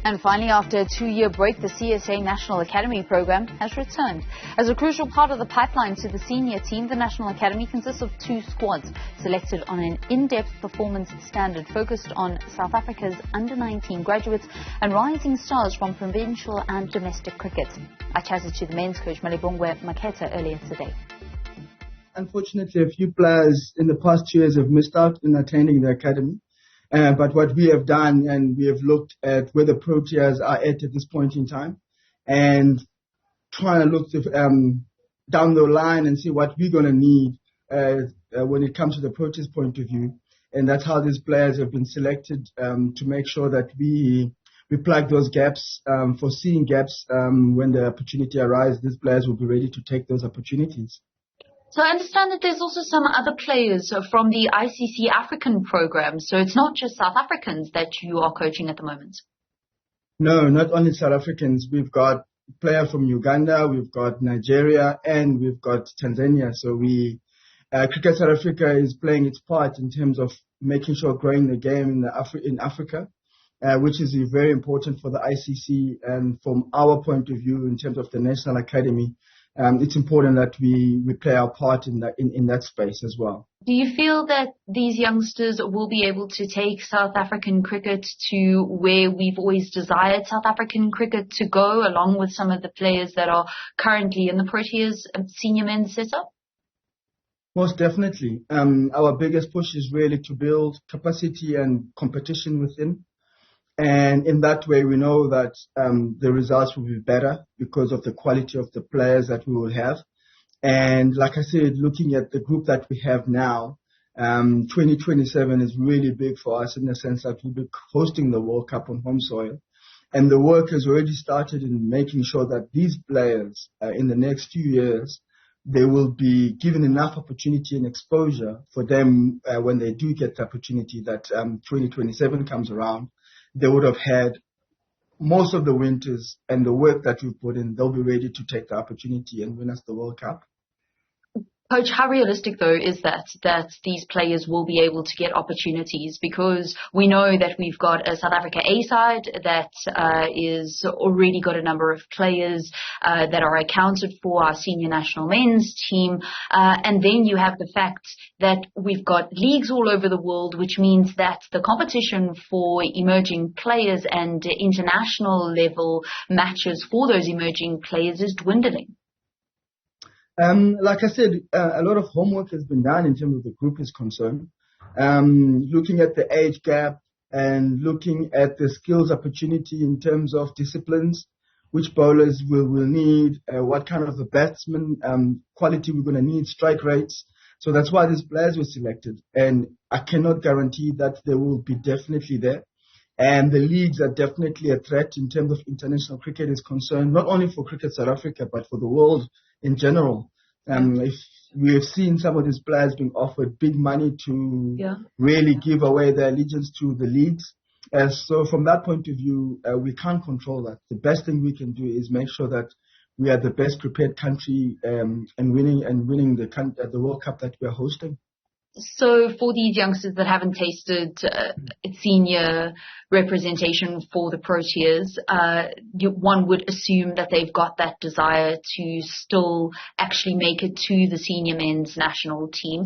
And finally, after a 2-year break, the CSA National Academy program has returned. As a crucial part of the pipeline to the senior team, the National Academy consists of 2 squads selected on an in-depth performance standard focused on South Africa's under-19 graduates and rising stars from provincial and domestic cricket. I chatted to the men's coach Malibongwe Maketa earlier today. Unfortunately, a few players in the past 2 years have missed out in attending the academy. But what we have done, and we have looked at where the Proteas are at this point in time, and trying to look down the line and see what we're going to need when it comes to the Proteas point of view. And that's how these players have been selected to make sure that we plug those gaps, foreseeing gaps when the opportunity arises. These players will be ready to take those opportunities. So I understand that there's also some other players from the ICC African program. So it's not just South Africans that you are coaching at the moment. No, not only South Africans. We've got players from Uganda, we've got Nigeria, and we've got Tanzania. So Cricket South Africa is playing its part in terms of making sure growing the game in Africa, which is very important for the ICC. And from our point of view, in terms of the National Academy, it's important that we play our part in that space as well. Do you feel that these youngsters will be able to take South African cricket to where we've always desired South African cricket to go, along with some of the players that are currently in the Proteas senior men's setup? Most definitely. Our biggest push is really to build capacity and competition within. And in that way, we know that the results will be better because of the quality of the players that we will have. And like I said, looking at the group that we have now, 2027 is really big for us in the sense that we'll be hosting the World Cup on home soil. And the work has already started in making sure that these players, in the next few years, they will be given enough opportunity and exposure for them when they do get the opportunity that 2027 comes around. They would have had most of the winters, and the work that we put in, they'll be ready to take the opportunity and win us the World Cup. Coach, how realistic, though, is that these players will be able to get opportunities? Because we know that we've got a South Africa A side that is already got a number of players that are accounted for, our senior national men's team. And then you have the fact that we've got leagues all over the world, which means that the competition for emerging players and international level matches for those emerging players is dwindling. Like I said, a lot of homework has been done in terms of the group is concerned. Looking at the age gap and looking at the skills opportunity in terms of disciplines, which bowlers will need, what kind of a batsman quality we're going to need, strike rates. So that's why these players were selected. And I cannot guarantee that they will be definitely there. And the leagues are definitely a threat in terms of international cricket is concerned, not only for Cricket South Africa, but for the world in general. If we have seen some of these players being offered big money to really give away their allegiance to the leagues. So from that point of view, we can't control that. The best thing we can do is make sure that we are the best prepared country and winning the World Cup that we are hosting. So for these youngsters that haven't tasted senior representation for the Proteas, one would assume that they've got that desire to still actually make it to the senior men's national team.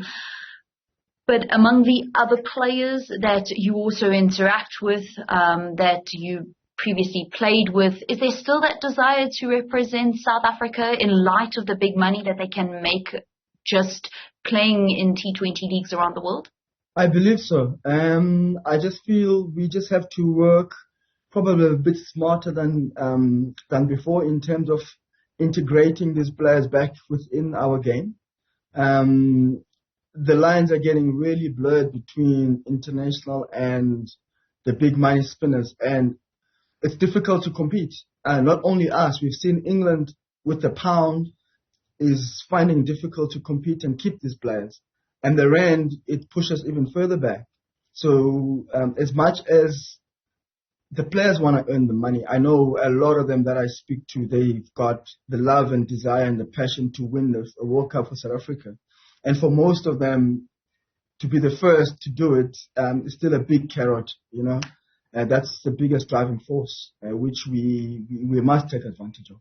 But among the other players that you also interact with, that you previously played with, is there still that desire to represent South Africa in light of the big money that they can make just playing in T20 leagues around the world? I believe so. I just feel we just have to work probably a bit smarter than before in terms of integrating these players back within our game. The lines are getting really blurred between international and the big money spinners, and it's difficult to compete. Not only us, we've seen England with the pound is finding it difficult to compete and keep these players. And the rand, it pushes even further back. So as much as the players want to earn the money, I know a lot of them that I speak to, they've got the love and desire and the passion to win a World Cup for South Africa. And for most of them, to be the first to do it is still a big carrot, you know. That's the biggest driving force, which we must take advantage of.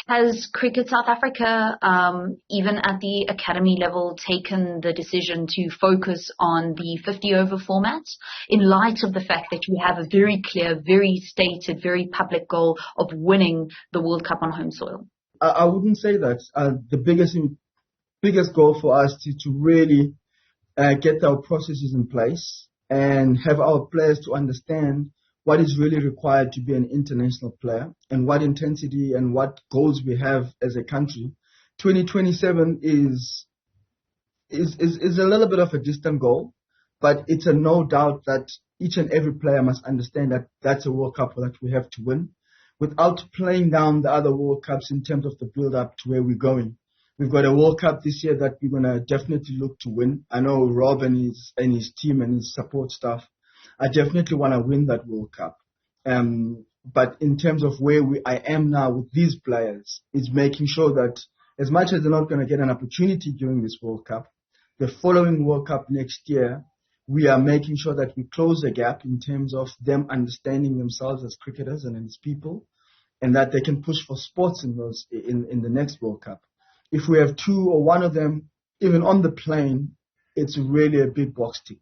Has Cricket South Africa, even at the academy level, taken the decision to focus on the 50-over format in light of the fact that you have a very clear, very stated, very public goal of winning the World Cup on home soil? I wouldn't say that. The biggest goal for us is to really get our processes in place and have our players to understand what is really required to be an international player and what intensity and what goals we have as a country. 2027 is a little bit of a distant goal, but it's a no doubt that each and every player must understand that that's a World Cup that we have to win without playing down the other World Cups in terms of the build-up to where we're going. We've got a World Cup this year that we're going to definitely look to win. I know Rob and his team and his support staff, I definitely want to win that World Cup. But in terms of where I am now with these players, is making sure that as much as they're not going to get an opportunity during this World Cup, the following World Cup next year, we are making sure that we close the gap in terms of them understanding themselves as cricketers and as people, and that they can push for sports in the next World Cup. If we have two or one of them even on the plane, it's really a big box tick.